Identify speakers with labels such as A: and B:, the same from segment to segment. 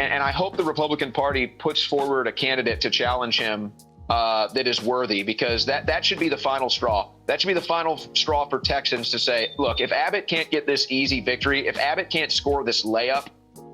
A: and I hope the Republican Party puts forward a candidate to challenge him that is worthy, because that should be the final straw. That should be the final straw for Texans to say, look, if Abbott can't get this easy victory, if Abbott can't score this layup,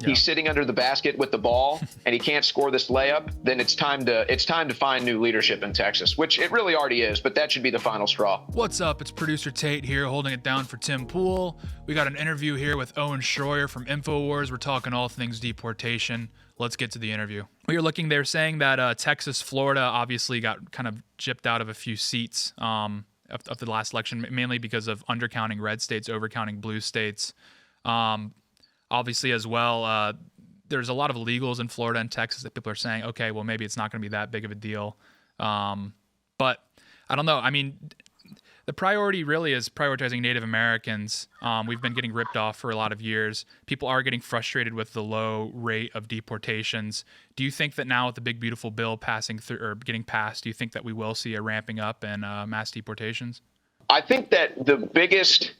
A: he's sitting under the basket with the ball and he can't score this layup, then it's time to find new leadership in Texas, which it really already is, but that should be the final straw.
B: What's up? It's producer Tate here, holding it down for Tim Pool. We got an interview here with Owen Shroyer from InfoWars. We're talking all things deportation. Let's get to the interview. We were looking, they were saying that Texas, Florida obviously got kind of gypped out of a few seats of the last election, mainly because of undercounting red states, overcounting blue states. Obviously, as well, there's a lot of illegals in Florida and Texas that people are saying, okay, well, maybe it's not going to be that big of a deal. But I don't know. I mean, the priority really is prioritizing Native Americans. We've been getting ripped off for a lot of years. People are getting frustrated with the low rate of deportations. Do you think that now with the big, beautiful bill passing through or getting passed, do you think that we will see a ramping up in mass deportations?
A: I think that the biggest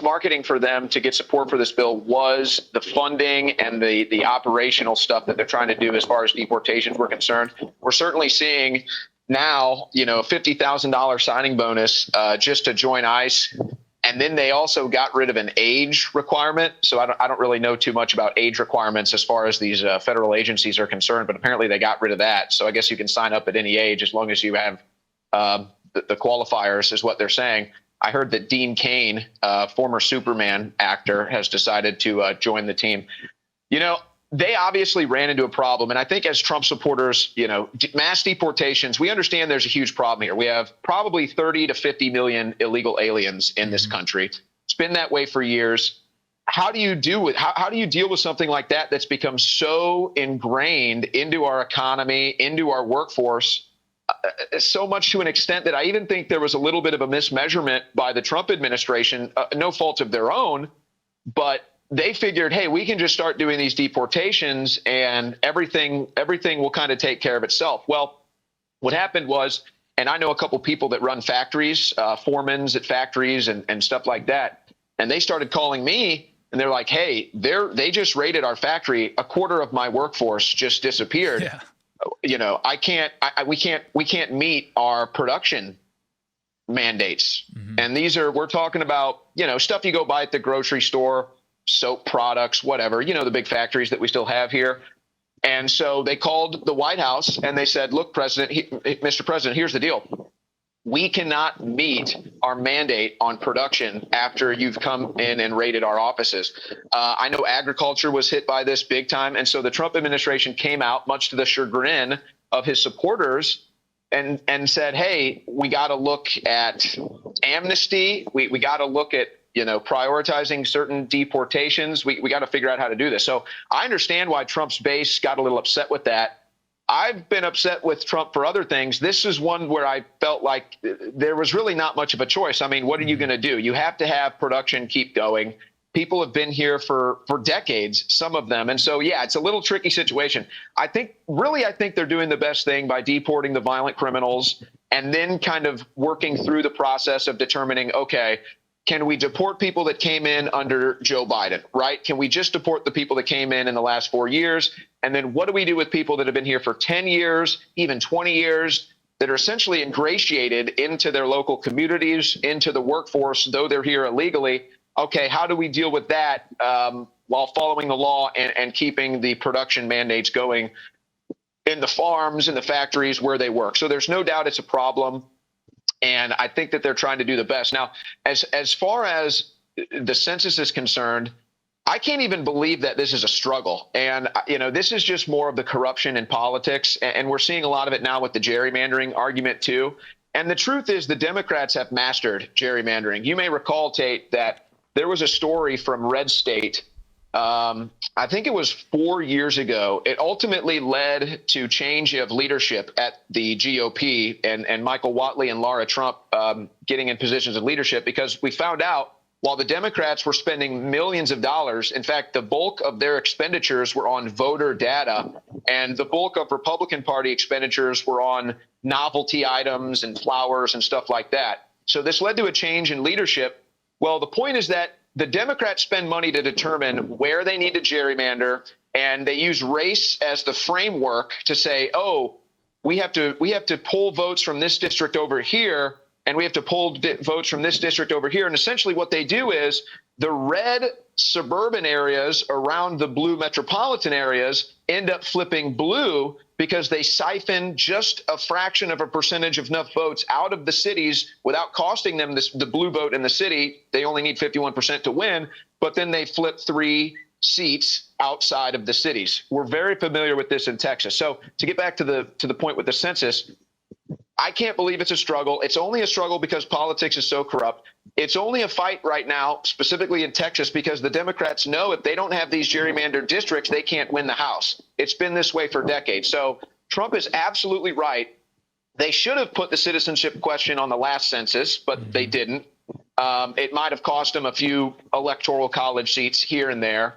A: marketing for them to get support for this bill was the funding and the operational stuff that they're trying to do as far as deportations were concerned. We're certainly seeing now, a $50,000 signing bonus just to join ICE. And then they also got rid of an age requirement. So I don't really know too much about age requirements as far as these federal agencies are concerned, but apparently they got rid of that. So I guess you can sign up at any age as long as you have the qualifiers, is what they're saying. I heard that Dean Cain, former Superman actor, has decided to join the team. They obviously ran into a problem. And I think as Trump supporters, mass deportations, we understand there's a huge problem here. We have probably 30 to 50 million illegal aliens in this country. It's been that way for years. How do you deal with something like that that's become so ingrained into our economy, into our workforce, so much to an extent that I even think there was a little bit of a mismeasurement by the Trump administration, no fault of their own, but they figured, hey, we can just start doing these deportations and everything will kind of take care of itself. Well, what happened was, and I know a couple people that run factories, foremans at factories and stuff like that, and they started calling me and they're like, hey, they just raided our factory. A quarter of my workforce just disappeared.
B: Yeah.
A: We can't meet our production mandates. Mm-hmm. And we're talking about, stuff you go buy at the grocery store, soap products, whatever, the big factories that we still have here. And so they called the White House and they said, look, Mr. President, here's the deal. We cannot meet our mandate on production after you've come in and raided our offices. I know agriculture was hit by this big time. And so the Trump administration came out, much to the chagrin of his supporters, and said, hey, we got to look at amnesty. We got to look at, prioritizing certain deportations. We got to figure out how to do this. So I understand why Trump's base got a little upset with that. I've been upset with Trump for other things. This is one where I felt like there was really not much of a choice. I mean, what are you going to do? You have to have production keep going. People have been here for decades, some of them. And so, yeah, it's a little tricky situation. I think they're doing the best thing by deporting the violent criminals and then kind of working through the process of determining, okay, can we deport people that came in under Joe Biden, right? Can we just deport the people that came in the last 4 years? And then what do we do with people that have been here for 10 years, even 20 years, that are essentially ingratiated into their local communities, into the workforce, though they're here illegally? Okay, how do we deal with that while following the law and keeping the production mandates going in the farms, in the factories where they work? So there's no doubt it's a problem. And I think that they're trying to do the best. Now, as far as the census is concerned, I can't even believe that this is a struggle. And, this is just more of the corruption in politics. And we're seeing a lot of it now with the gerrymandering argument, too. And the truth is the Democrats have mastered gerrymandering. You may recall, Tate, that there was a story from Red State. I think it was 4 years ago. It ultimately led to change of leadership at the GOP and Michael Whatley and Laura Trump getting in positions of leadership, because we found out while the Democrats were spending millions of dollars, in fact, the bulk of their expenditures were on voter data, and the bulk of Republican Party expenditures were on novelty items and flowers and stuff like that. So this led to a change in leadership. Well, the point is that the Democrats spend money to determine where they need to gerrymander, and they use race as the framework to say, oh, we have to pull votes from this district over here, and we have to pull votes from this district over here. And essentially what they do is the red suburban areas around the blue metropolitan areas end up flipping blue because they siphon just a fraction of a percentage of enough votes out of the cities without costing them the blue vote in the city. They only need 51% to win, but then they flip 3 seats outside of the cities. We're very familiar with this in Texas. So to get back to the point with the census, I can't believe it's a struggle. It's only a struggle because politics is so corrupt. It's only a fight right now, specifically in Texas, because the Democrats know if they don't have these gerrymandered districts, they can't win the House. It's been this way for decades. So Trump is absolutely right. They should have put the citizenship question on the last census, but they didn't. It might have cost them a few electoral college seats here and there.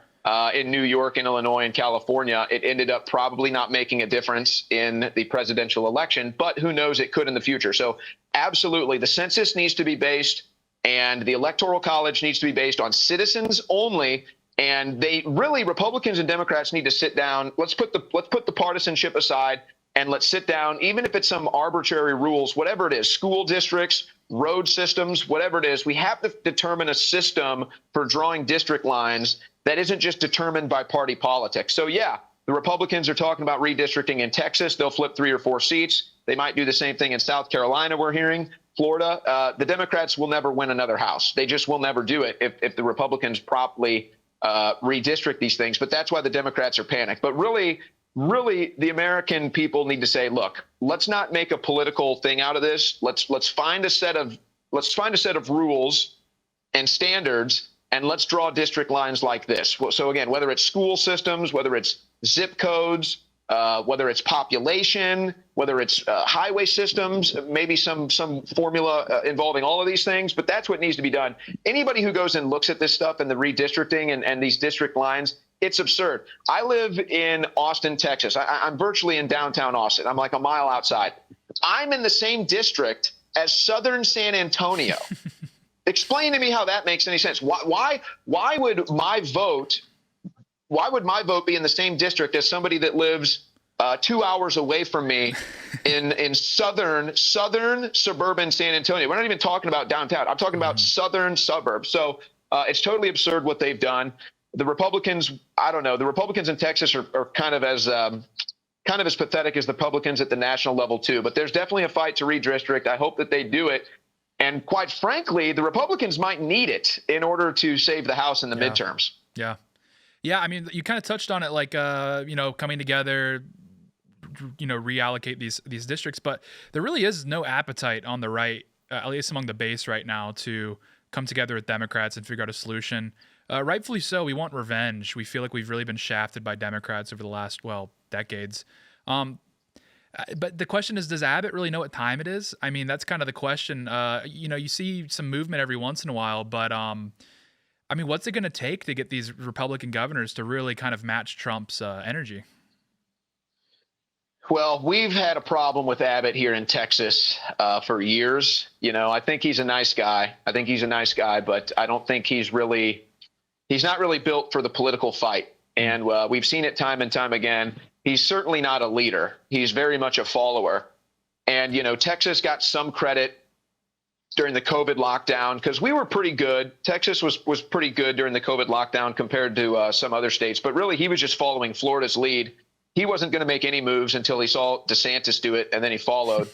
A: In New York and Illinois and California, it ended up probably not making a difference in the presidential election, but who knows, it could in the future. So absolutely, the census needs to be based and the electoral college needs to be based on citizens only. And they really, Republicans and Democrats need to sit down. Let's put the partisanship aside and let's sit down, even if it's some arbitrary rules, whatever it is, school districts, road systems, whatever it is, we have to determine a system for drawing district lines that isn't just determined by party politics. So yeah, the Republicans are talking about redistricting in Texas. They'll flip 3 or 4 seats. They might do the same thing in South Carolina, we're hearing. Florida, the Democrats will never win another House. They just will never do it if the Republicans properly redistrict these things. But that's why the Democrats are panicked. But really, the American people need to say, look, let's not make a political thing out of this. Let's find a set of rules and standards, and let's draw district lines like this. So again, whether it's school systems, whether it's zip codes, whether it's population, whether it's highway systems, maybe some formula involving all of these things, but that's what needs to be done. Anybody who goes and looks at this stuff and the redistricting and these district lines, it's absurd. I live in Austin, Texas. I'm virtually in downtown Austin. I'm like a mile outside. I'm in the same district as Southern San Antonio. Explain to me how that makes any sense. Why would my vote be in the same district as somebody that lives 2 hours away from me in southern suburban San Antonio? We're not even talking about downtown. I'm talking about southern suburbs. So it's totally absurd what they've done. The Republicans, I don't know. The Republicans in Texas are kind of as pathetic as the Republicans at the national level too. But there's definitely a fight to redistrict. I hope that they do it. And quite frankly, the Republicans might need it in order to save the House in the midterms.
B: Yeah. Yeah. I mean, you kind of touched on it, like, coming together, reallocate these districts, but there really is no appetite on the right, at least among the base right now, to come together with Democrats and figure out a solution. Rightfully so. We want revenge. We feel like we've really been shafted by Democrats over the last, decades. But the question is, does Abbott really know what time it is? I mean, that's kind of the question. You see some movement every once in a while, but what's it going to take to get these Republican governors to really kind of match Trump's energy?
A: Well, we've had a problem with Abbott here in Texas for years. I think he's a nice guy. But I don't think he's not really built for the political fight. And we've seen it time and time again. He's certainly not a leader. He's very much a follower. And, Texas got some credit during the COVID lockdown because we were pretty good. Texas was pretty good during the COVID lockdown compared to some other states. But really, he was just following Florida's lead. He wasn't going to make any moves until he saw DeSantis do it, and then he followed.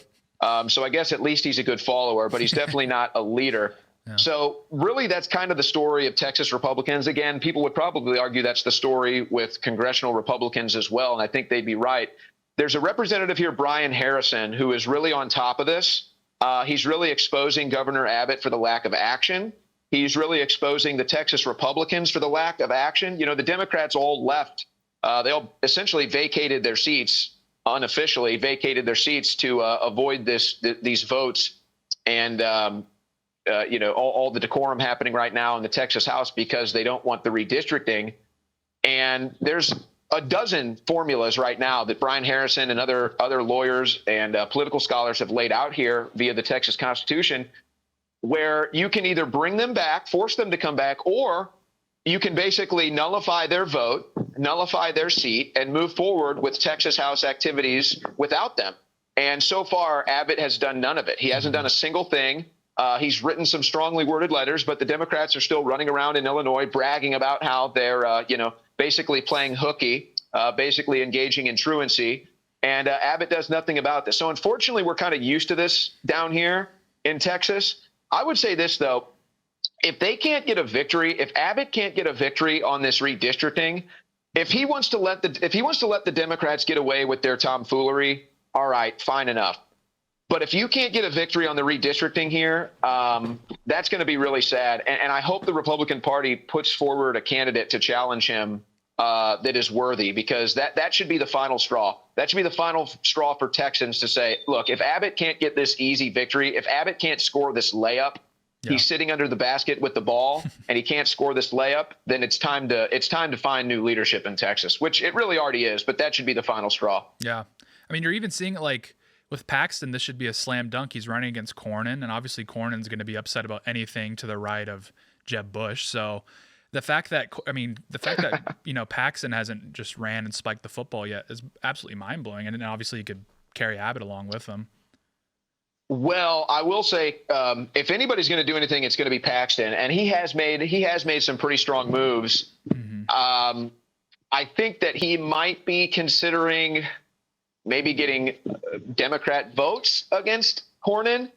A: So I guess at least he's a good follower, but he's definitely not a leader. Yeah. So really, that's kind of the story of Texas Republicans. Again, people would probably argue that's the story with congressional Republicans as well, and I think they'd be right. There's a representative here, Brian Harrison, who is really on top of this. He's really exposing Governor Abbott for the lack of action. He's really exposing the Texas Republicans for the lack of action. The Democrats all left. They all essentially vacated their seats, unofficially vacated their seats to avoid these votes and all the decorum happening right now in the Texas House because they don't want the redistricting. And there's a dozen formulas right now that Brian Harrison and other lawyers and political scholars have laid out here via the Texas Constitution, where you can either bring them back, force them to come back, or you can basically nullify their vote, nullify their seat, and move forward with Texas House activities without them. And so far, Abbott has done none of it. He hasn't done a single thing. He's written some strongly worded letters, but the Democrats are still running around in Illinois bragging about how they're, basically playing hooky, basically engaging in truancy. And Abbott does nothing about this. So unfortunately, we're kind of used to this down here in Texas. I would say this, though. If they can't get a victory, if Abbott can't get a victory on this redistricting, if he wants to let the Democrats get away with their tomfoolery, all right, fine enough. But if you can't get a victory on the redistricting here, that's going to be really sad. And I hope the Republican Party puts forward a candidate to challenge him that is worthy, because that should be the final straw. That should be the final straw for Texans to say, look, if Abbott can't get this easy victory, if Abbott can't score this layup, he's sitting under the basket with the ball and he can't score this layup, then it's time to find new leadership in Texas, which it really already is, but that should be the final straw.
B: Yeah. I mean, you're even seeing it like with Paxton, this should be a slam dunk. He's running against Cornyn, and obviously Cornyn's going to be upset about anything to the right of Jeb Bush. So the fact that Paxton hasn't just ran and spiked the football yet is absolutely mind blowing. And then obviously you could carry Abbott along with him.
A: Well, I will say, if anybody's going to do anything, it's going to be Paxton, and he has made some pretty strong moves. Mm-hmm. I think that he might be considering maybe getting Democrat votes against Cornyn.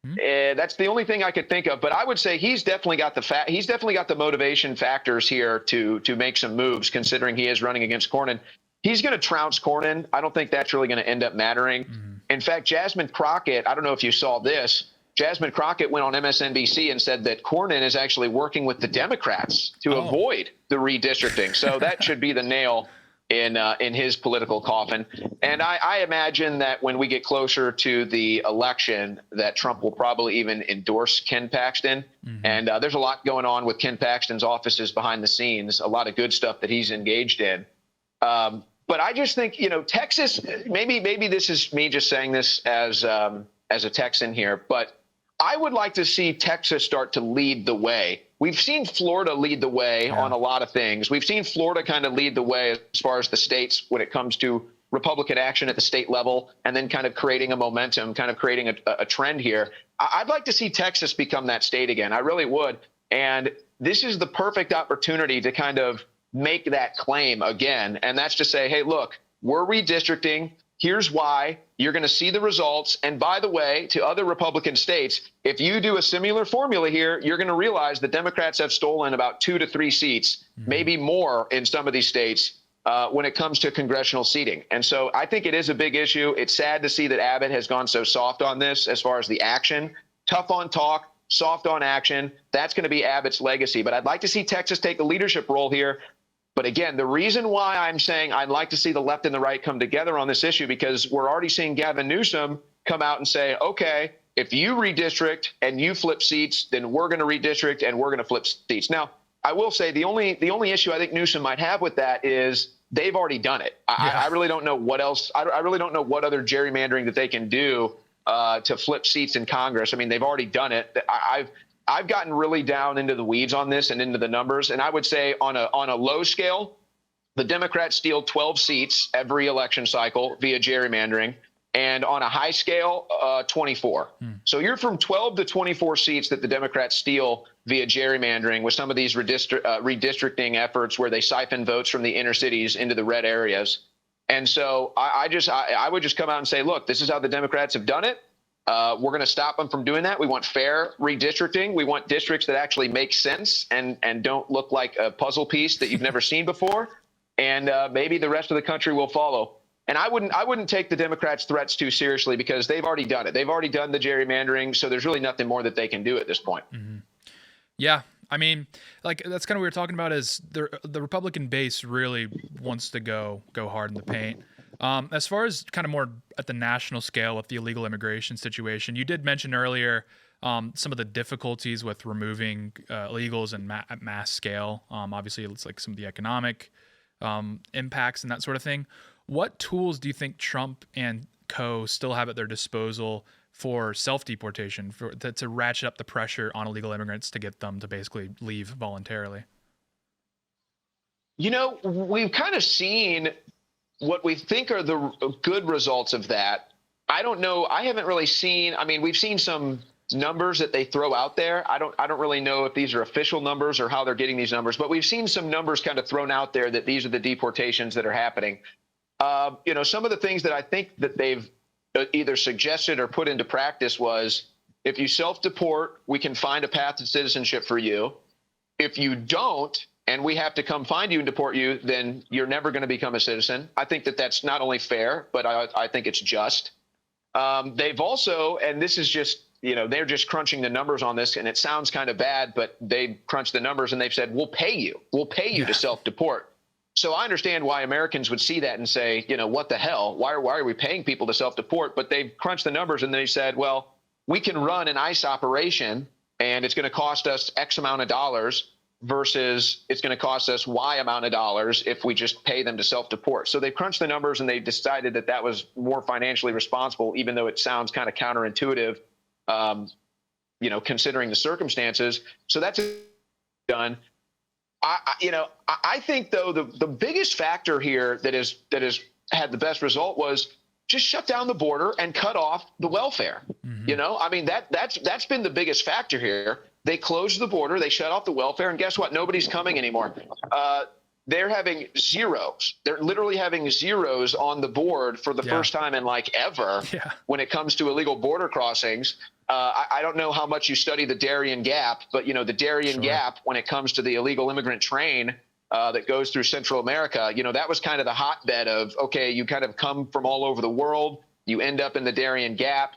A: Mm-hmm. That's the only thing I could think of. But I would say he's definitely got the motivation factors here to make some moves, considering he is running against Cornyn. He's going to trounce Cornyn. I don't think that's really going to end up mattering. Mm-hmm. In fact, Jasmine Crockett, I don't know if you saw this, Jasmine Crockett went on MSNBC and said that Cornyn is actually working with the Democrats to avoid the redistricting. So that should be the nail in his political coffin. And I imagine that when we get closer to the election, that Trump will probably even endorse Ken Paxton. Mm-hmm. And there's a lot going on with Ken Paxton's offices behind the scenes, a lot of good stuff that he's engaged in. But I just think, Texas, maybe this is me just saying this as a Texan here, but I would like to see Texas start to lead the way. We've seen Florida lead the way on a lot of things. We've seen Florida kind of lead the way as far as the states when it comes to Republican action at the state level, and then kind of creating a momentum, kind of creating a trend here. I'd like to see Texas become that state again. I really would. And this is the perfect opportunity to kind of make that claim again. And that's to say, hey, look, we're redistricting. Here's why. You're going to see the results. And by the way, to other Republican states, if you do a similar formula here, you're going to realize the Democrats have stolen about 2 to 3 seats, maybe more in some of these states when it comes to congressional seating. And so I think it is a big issue. It's sad to see that Abbott has gone so soft on this as far as the action. Tough on talk, soft on action. That's going to be Abbott's legacy. But I'd like to see Texas take a leadership role here. But again, the reason why I'm saying I'd like to see the left and the right come together on this issue, because we're already seeing Gavin Newsom come out and say, okay, if you redistrict and you flip seats, then we're going to redistrict and we're going to flip seats. Now, I will say the only issue I think Newsom might have with that is they've already done it. I really don't know what else. I really don't know what other gerrymandering that they can do to flip seats in Congress. I mean, they've already done it. I've gotten really down into the weeds on this and into the numbers. And I would say on a low scale, the Democrats steal 12 seats every election cycle via gerrymandering. And on a high scale, 24. So you're from 12 to 24 seats that the Democrats steal via gerrymandering with some of these redistricting efforts where they siphon votes from the inner cities into the red areas. And so I would just come out and say, look, this is how the Democrats have done it. We're going to stop them from doing that. We want fair redistricting. We want districts that actually make sense and don't look like a puzzle piece that you've never seen before. And maybe the rest of the country will follow. And I wouldn't take the Democrats' threats too seriously, because they've already done it. They've already done the gerrymandering. So there's really nothing more that they can do at this point.
B: Mm-hmm. Yeah. I mean, like, that's kind of what we were talking about, is the Republican base really wants to go hard in the paint. As far as kind of more at the national scale with the illegal immigration situation, you did mention earlier some of the difficulties with removing illegals at mass scale. Obviously, it's like some of the economic impacts and that sort of thing. What tools do you think Trump and co. still have at their disposal for self-deportation, to ratchet up the pressure on illegal immigrants to get them to basically leave voluntarily?
A: We've kind of seen what we think are the good results of that. I don't know. I haven't really seen. I mean, we've seen some numbers that they throw out there. I don't really know if these are official numbers or how they're getting these numbers, but we've seen some numbers kind of thrown out there that these are the deportations that are happening. Some of the things that I think that they've either suggested or put into practice was, if you self-deport, we can find a path to citizenship for you. If you don't, and we have to come find you and deport you, then you're never going to become a citizen. I think that that's not only fair, but I think it's just. They've also, and this is just, they're just crunching the numbers on this, and it sounds kind of bad, but they've crunched the numbers and they've said, we'll pay you to self-deport. So I understand why Americans would see that and say, what the hell? Why are we paying people to self-deport? But they've crunched the numbers and they said, well, we can run an ICE operation and it's going to cost us X amount of dollars versus it's going to cost us Y amount of dollars if we just pay them to self-deport. So they've crunched the numbers and they've decided that that was more financially responsible, even though it sounds kind of counterintuitive, considering the circumstances. So that's done. I think, though, the biggest factor here that has had the best result was just shut down the border and cut off the welfare. Mm-hmm. That's been the biggest factor here. They closed the border, they shut off the welfare, and guess what? Nobody's coming anymore. They're having zeros. They're literally having zeros on the board for the first time in ever when it comes to illegal border crossings. I don't know how much you study the Darien Gap, but the Darien Gap, when it comes to the illegal immigrant train that goes through Central America, that was kind of the hotbed of, okay, you kind of come from all over the world, you end up in the Darien Gap.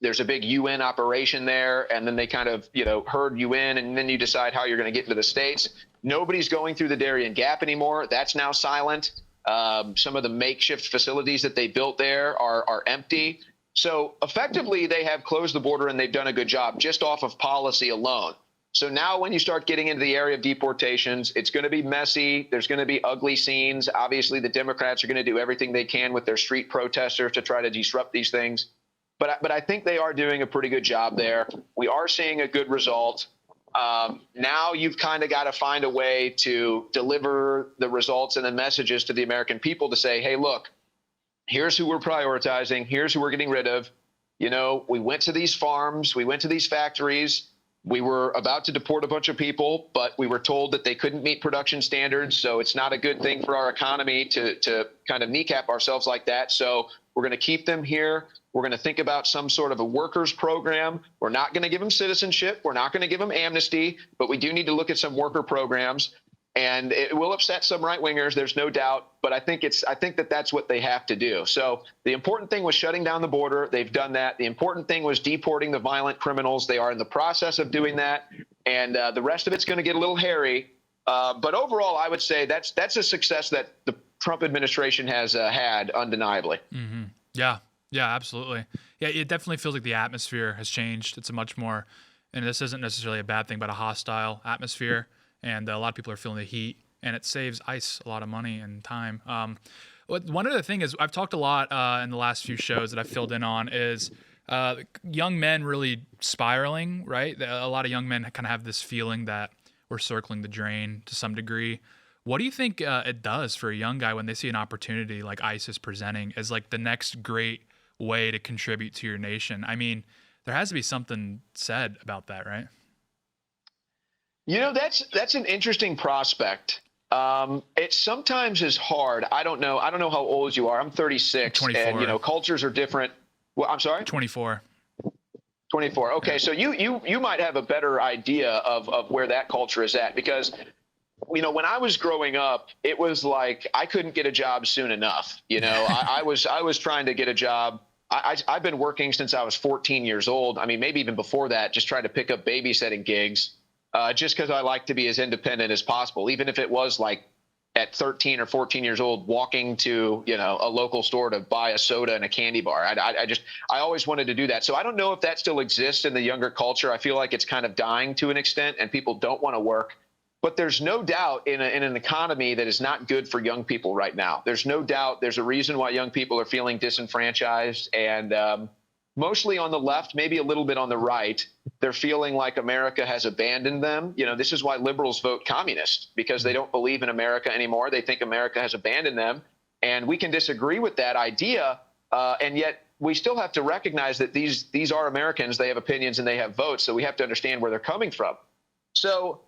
A: There's a big UN operation there, and then they kind of, herd you in, and then you decide how you're going to get into the States. Nobody's going through the Darien Gap anymore. That's now silent. Some of the makeshift facilities that they built there are empty. So effectively, they have closed the border, and they've done a good job just off of policy alone. So now when you start getting into the area of deportations, it's going to be messy. There's going to be ugly scenes. Obviously, the Democrats are going to do everything they can with their street protesters to try to disrupt these things. But I think they are doing a pretty good job there. We are seeing a good result. Now you've kind of got to find a way to deliver the results and the messages to the American people to say, hey, look, here's who we're prioritizing. Here's who we're getting rid of. We went to these farms. We went to these factories. We were about to deport a bunch of people, but we were told that they couldn't meet production standards. So it's not a good thing for our economy to kind of kneecap ourselves like that. So we're going to keep them here. We're going to think about some sort of a workers program. We're not going to give them citizenship. We're not going to give them amnesty, but we do need to look at some worker programs. And it will upset some right wingers. There's no doubt. But I think that that's what they have to do. So the important thing was shutting down the border. They've done that. The important thing was deporting the violent criminals. They are in the process of doing that. And the rest of it's going to get a little hairy. But overall, I would say that's a success that the Trump administration has had undeniably.
B: Mm-hmm. Yeah, absolutely. Yeah, it definitely feels like the atmosphere has changed. It's a much more, and this isn't necessarily a bad thing, but a hostile atmosphere. And a lot of people are feeling the heat, and it saves ICE a lot of money and time. One other thing is, I've talked a lot in the last few shows that I've filled in on is young men really spiraling, right? A lot of young men kind of have this feeling that we're circling the drain to some degree. What do you think it does for a young guy when they see an opportunity like ICE is presenting as like the next great way to contribute to your nation? I mean, there has to be something said about that, right?
A: That's an interesting prospect. It sometimes is hard. I don't know how old you are. I'm 36,
B: 24.
A: And cultures are different. Well, I'm sorry.
B: 24.
A: 24. Okay, so you might have a better idea of where that culture is at, because when I was growing up, it was like I couldn't get a job soon enough. I was trying to get a job. I've been working since I was 14 years old. I mean, maybe even before that, just trying to pick up babysitting gigs. Just because I like to be as independent as possible, even if it was like at 13 or 14 years old, walking to, a local store to buy a soda and a candy bar. I always wanted to do that. So I don't know if that still exists in the younger culture. I feel like it's kind of dying to an extent and people don't want to work. But there's no doubt in an economy that is not good for young people right now. There's no doubt there's a reason why young people are feeling disenfranchised. And mostly on the left, maybe a little bit on the right. They're feeling like America has abandoned them. This is why liberals vote communist, because they don't believe in America anymore. They think America has abandoned them. And we can disagree with that idea. And yet we still have to recognize that these are Americans. They have opinions and they have votes. So we have to understand where they're coming from. So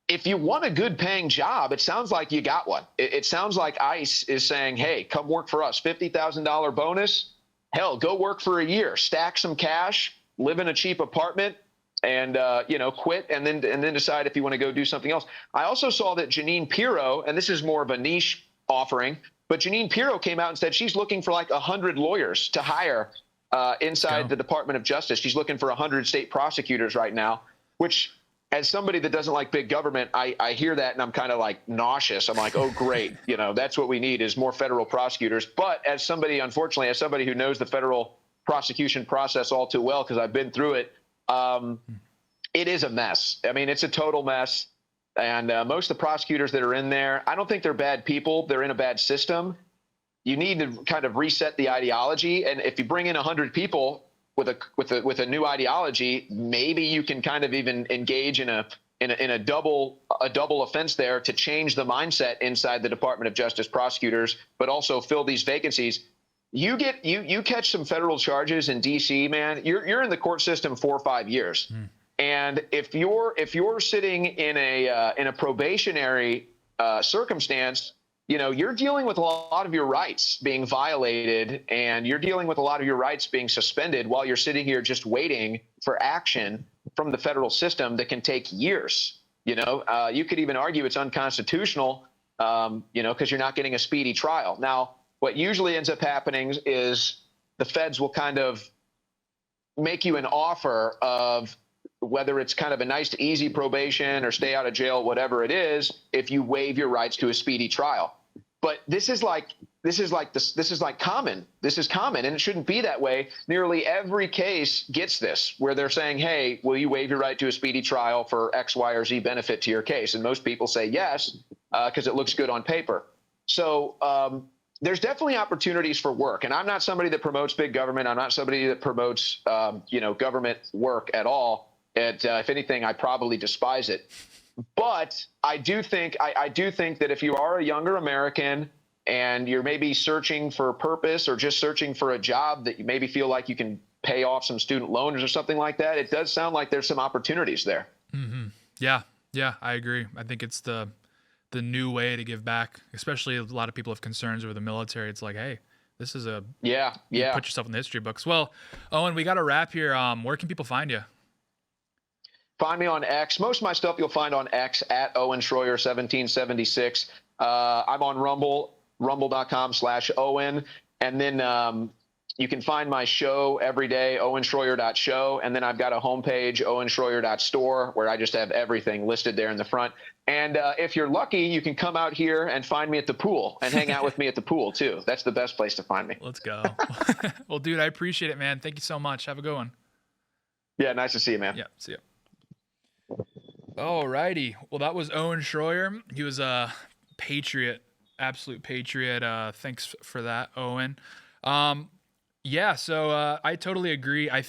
A: if you want a good paying job, it sounds like you got one. It sounds like ICE is saying, hey, come work for us. $50,000 bonus. Hell, go work for a year, stack some cash, live in a cheap apartment, and quit, and then decide if you want to go do something else. I also saw that Jeanine Pirro, and this is more of a niche offering, but Jeanine Pirro came out and said she's looking for like 100 lawyers to hire inside the Department of Justice. She's looking for 100 state prosecutors right now, which, as somebody that doesn't like big government, I hear that and I'm kind of like nauseous. I'm like, oh, great. That's what we need is more federal prosecutors. But unfortunately, as somebody who knows the federal prosecution process all too well, because I've been through it, it is a mess. I mean, it's a total mess. And most of the prosecutors that are in there, I don't think they're bad people. They're in a bad system. You need to kind of reset the ideology. And if you bring in 100 people with a new ideology, maybe you can kind of even engage in a double offense there to change the mindset inside the Department of Justice prosecutors, but also fill these vacancies. You catch some federal charges in DC, man, you're in the court system 4 or 5 years. And if you're sitting in a probationary circumstance, you're dealing with a lot of your rights being violated, and you're dealing with a lot of your rights being suspended while you're sitting here just waiting for action from the federal system that can take years. You could even argue it's unconstitutional, because you're not getting a speedy trial. Now, what usually ends up happening is the feds will kind of make you an offer of whether it's kind of a nice, easy probation or stay out of jail, whatever it is, if you waive your rights to a speedy trial. But this is common. This is common, and it shouldn't be that way. Nearly every case gets this, where they're saying, hey, will you waive your right to a speedy trial for X, Y, or Z benefit to your case? And most people say yes, because it looks good on paper. So there's definitely opportunities for work. And I'm not somebody that promotes big government. I'm not somebody that promotes, government work at all. If anything, I probably despise it. But I do think that if you are a younger American and you're maybe searching for a purpose or just searching for a job that you maybe feel like you can pay off some student loans or something like that, it does sound like there's some opportunities there.
B: Mm-hmm. Yeah, I agree. I think it's the new way to give back, especially a lot of people have concerns over the military. It's like, hey, this is you put yourself in the history books. Well, Owen, we got to wrap here. Where can people find you?
A: Find me on X. Most of my stuff you'll find on X at Owen Shroyer 1776. I'm on Rumble, rumble.com/Owen. And then you can find my show every day, owenshroyer.show. And then I've got a homepage, owenshroyer.store, where I just have everything listed there in the front. And if you're lucky, you can come out here and find me at the pool and hang out with me at the pool, too. That's the best place to find me.
B: Let's go. Well, dude, I appreciate it, man. Thank you so much. Have a good one.
A: Yeah, nice to see you, man.
B: Yeah, see you. All righty. Well, that was Owen Shroyer. He was a patriot, absolute patriot. Thanks for that, Owen. So I totally agree. I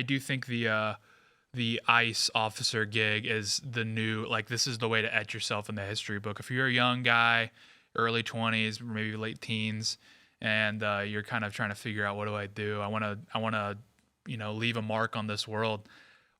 B: do think the ICE officer gig is the new, this is the way to etch yourself in the history book. If you're a young guy, early 20s, maybe late teens, and you're kind of trying to figure out, what do I do? I want to, leave a mark on this world.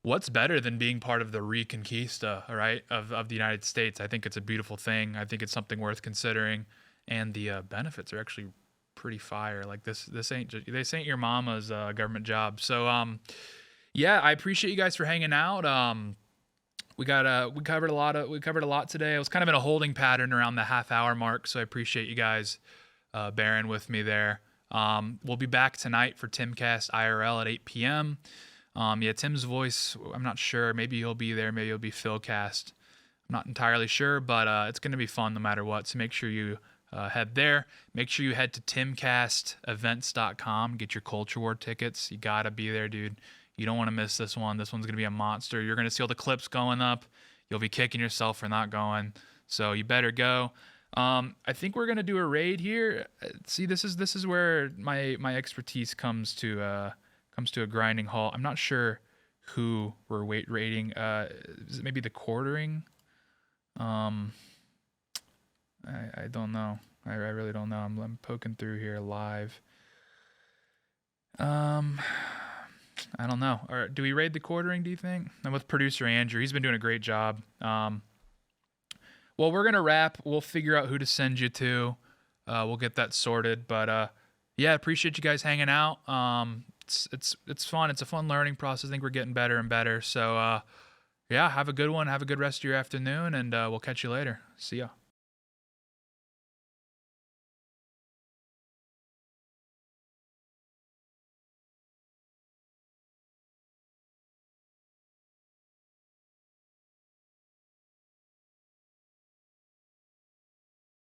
B: What's better than being part of the Reconquista, right, of the United States? I think it's a beautiful thing. I think it's something worth considering, and the benefits are actually pretty fire. Like this ain't your mama's government job. So I appreciate you guys for hanging out. We covered a lot today. I was kind of in a holding pattern around the half-hour mark, so I appreciate you guys bearing with me there. We'll be back tonight for Timcast IRL at 8 p.m. Tim's voice, I'm not sure. Maybe he'll be there. Maybe he'll be Philcast. I'm not entirely sure, but it's going to be fun no matter what. So make sure you head there. Make sure you head to timcastevents.com. Get your Culture War tickets. You got to be there, dude. You don't want to miss this one. This one's going to be a monster. You're going to see all the clips going up. You'll be kicking yourself for not going. So you better go. I think we're going to do a raid here. See, this is where my expertise comes comes to a grinding halt. I'm not sure who we're rating. Is it maybe the quartering? I don't know. I really don't know. I'm poking through here live. I don't know. Or do we raid the quartering, do you think? I'm with producer Andrew. He's been doing a great job. Well, we're going to wrap. We'll figure out who to send you to. We'll get that sorted. But yeah, appreciate you guys hanging out. It's fun. It's a fun learning process. I think we're getting better and better. So yeah, have a good one. Have a good rest of your afternoon, and we'll catch you later. See ya.